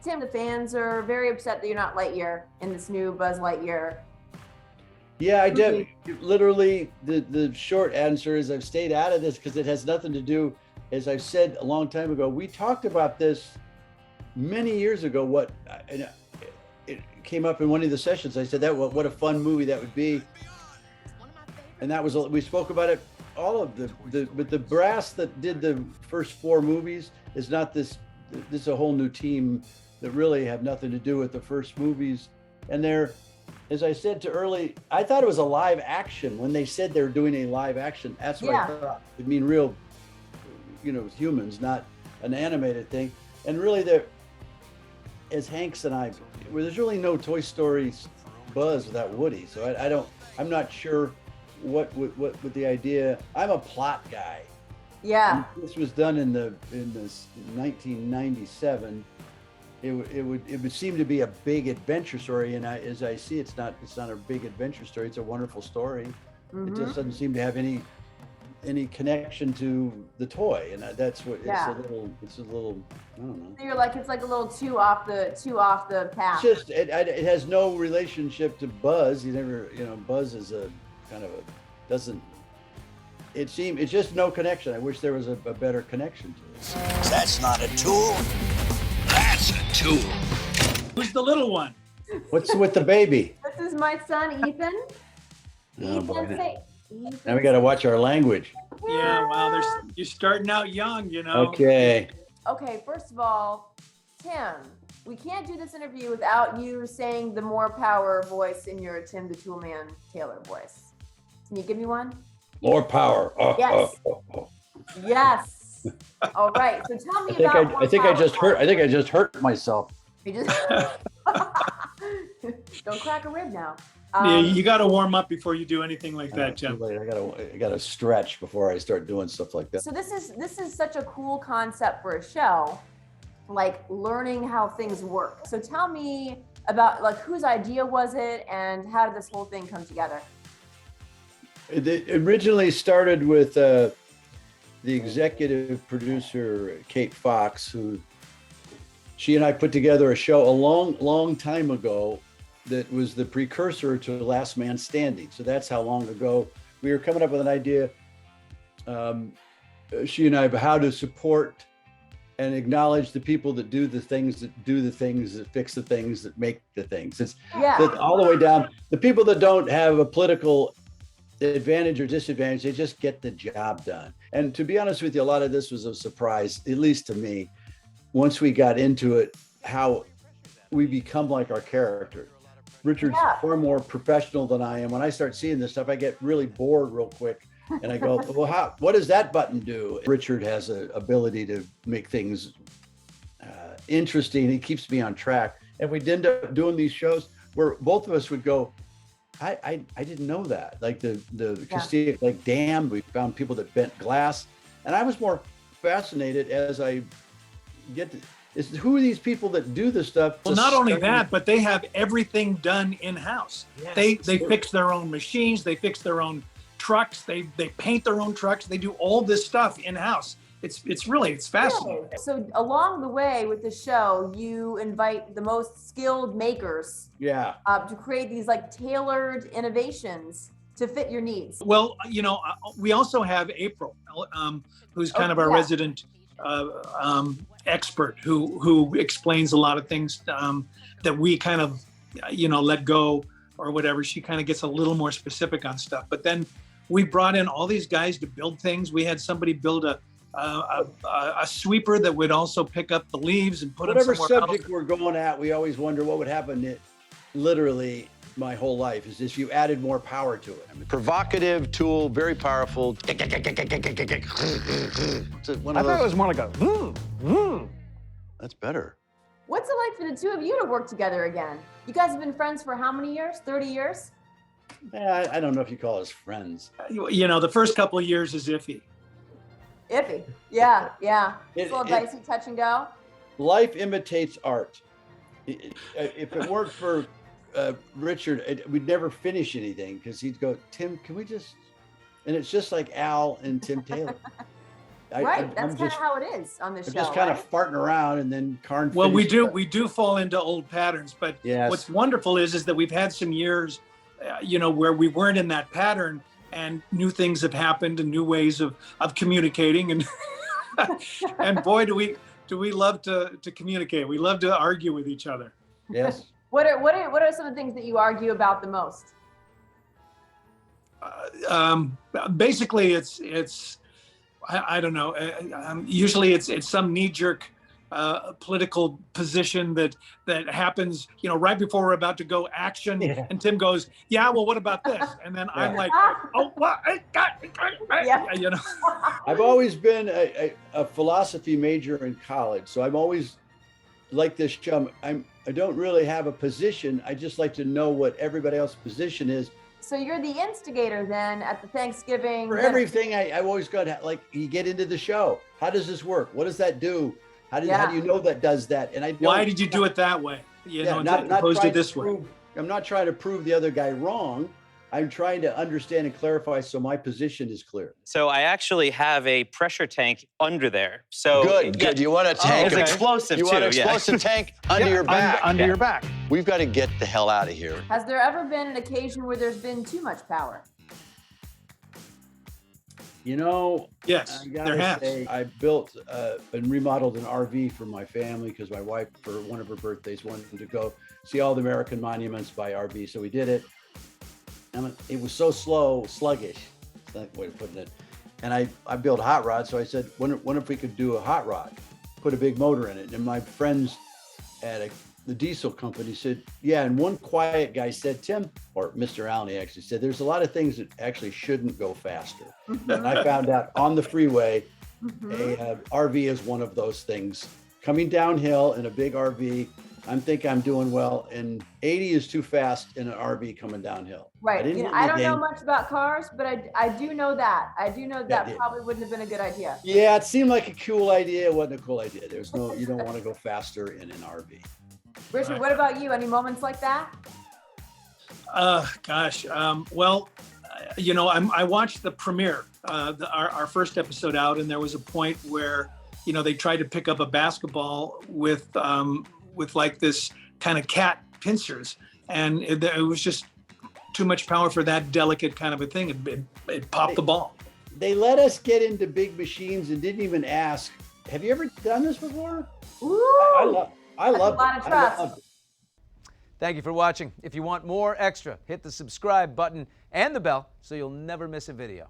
Tim, the fans are very upset that you're not Lightyear in this new Buzz Lightyear. Yeah, I did. Literally, the short answer is I've stayed out of this because it has nothing to do, as I've said a long time ago. We talked about this many years ago. And it came up in one of the sessions. I said that what a fun movie that would be, and that was we spoke about it. All of but the brass that did the first 4 movies is not this. This is a whole new team that really have nothing to do with the first movies, and they're. As I said to early, I thought it was a live action when they said they were doing a live action. That's what I thought. I mean, real, humans, not an animated thing. And really, as Hanks and I, there's really no Toy Story Buzz without Woody. So I'm not sure what the idea. I'm a plot guy. Yeah. And this was done in this 1997. It would seem to be a big adventure story, and as I see, it's not a big adventure story. It's a wonderful story. Mm-hmm. It just doesn't seem to have any connection to the toy, and that's what it's a little. I don't know. So you're like, it's like a little too off the path. It's just it has no relationship to Buzz. Buzz is a kind of doesn't. It's just no connection. I wish there was a better connection to it. That's not a tool. That's a tool. Who's the little one? What's with the baby? This is my son, Ethan. Oh, boy. Now we got to watch our language. Yeah, well, you're starting out young, Okay. Okay, first of all, Tim, we can't do this interview without you saying the more power voice in your Tim the Toolman Taylor voice. Can you give me one? More power. Yes. Yes. All right. So tell me I think I just hurt myself. You just don't crack a rib now. Yeah, you got to warm up before you do anything like that, Jen. I gotta stretch before I start doing stuff like that. So this is such a cool concept for a show, like learning how things work. So tell me about whose idea was it, and how did this whole thing come together? It originally started with the executive producer, Kate Fox, she and I put together a show a long time ago that was the precursor to Last Man Standing. So that's how long ago we were coming up with an idea, she and I, of how to support and acknowledge the people that do the things that fix the things that make the things. It's all the way down. The people that don't have a political advantage or disadvantage, they just get the job done. And to be honest with you, a lot of this was a surprise, at least to me, once we got into it, how we become like our character. Richard's far more professional than I am. When I start seeing this stuff, I get really bored real quick. And I go, well, what does that button do? Richard has an ability to make things interesting. He keeps me on track. And we'd end up doing these shows where both of us would go, I didn't know that. Like the Castilla, like damn, we found people that bent glass. And I was more fascinated as I get to, is who are these people that do this stuff? Well, not only that, but they have everything done in-house. Yes, they fix their own machines, they fix their own trucks, they paint their own trucks, they do all this stuff in-house. It's fascinating. So along the way with the show, you invite the most skilled makers to create these tailored innovations to fit your needs. Well, we also have April, who's kind of our resident expert who explains a lot of things that we kind of, let go or whatever. She kind of gets a little more specific on stuff. But then we brought in all these guys to build things. We had somebody build a sweeper that would also pick up the leaves and put them somewhere else. Whatever subject we're going at, we always wonder what would happen. Literally, my whole life is if you added more power to it. Provocative tool, very powerful. I thought it was more like a. That's better. What's it like for the two of you to work together again? You guys have been friends for how many years? 30 years? Yeah, I don't know if you call us friends. The first couple of years is iffy. Iffy. Yeah. It's a little dicey, touch and go. Life imitates art. If it weren't for Richard, we'd never finish anything because he'd go, Tim, can we just, and it's just like Al and Tim Taylor. Right. That's kind of how it is on the show. Just kind of farting around, and then Karn. Well, we do fall into old patterns, but what's wonderful is that we've had some years, where we weren't in that pattern, and new things have happened and new ways of communicating, and and boy, do we love to communicate. We love to argue with each other. Yes. What are some of the things that you argue about the most? Basically, it's I don't know. Usually, it's some knee-jerk political position that happens, right before we're about to go action, and Tim goes, "Yeah, well, what about this?" And then I'm like, "Oh, what?" I've always been a philosophy major in college, so I'm always like this show. I don't really have a position. I just like to know what everybody else's position is. So you're the instigator then at the Thanksgiving. For everything, I've always got you get into the show. How does this work? What does that do? How do you know that does that? And why did you do it that way? Not opposed to this way. I'm not trying to prove the other guy wrong. I'm trying to understand and clarify so my position is clear. So I actually have a pressure tank under there. So good. You want a tank? It's explosive You want an explosive tank under your back? Under your back. We've got to get the hell out of here. Has there ever been an occasion where there's been too much power? I Yes, gotta there has. say, I built and remodeled an RV for my family because my wife, for one of her birthdays, wanted to go see all the American monuments by RV. So we did it. And it was so sluggish, that's the way of putting it. And I built a hot rod. So I said, what if we could do a hot rod, put a big motor in it? And my friends at the diesel company said, yeah. And one quiet guy said, Tim, or Mr. Allen, he actually said, there's a lot of things that actually shouldn't go faster. And I found out on the freeway, a RV is one of those things. Coming downhill in a big RV, I'm doing well, and 80 is too fast in an RV coming downhill. Right. I don't know much about cars, but I do know that. I do know that probably wouldn't have been a good idea. Yeah, it seemed like a cool idea. It wasn't a cool idea. There's you don't want to go faster in an RV. Richard, what about you? Any moments like that? Gosh. Well, I watched the premiere, our first episode out, and there was a point where, they tried to pick up a basketball with like this kind of cat pincers, and it was just too much power for that delicate kind of a thing. It popped the ball. They let us get into big machines and didn't even ask, have you ever done this before? Ooh, I love a lot of trust. Thank you for watching. If you want more extra, hit the subscribe button and the bell so you'll never miss a video.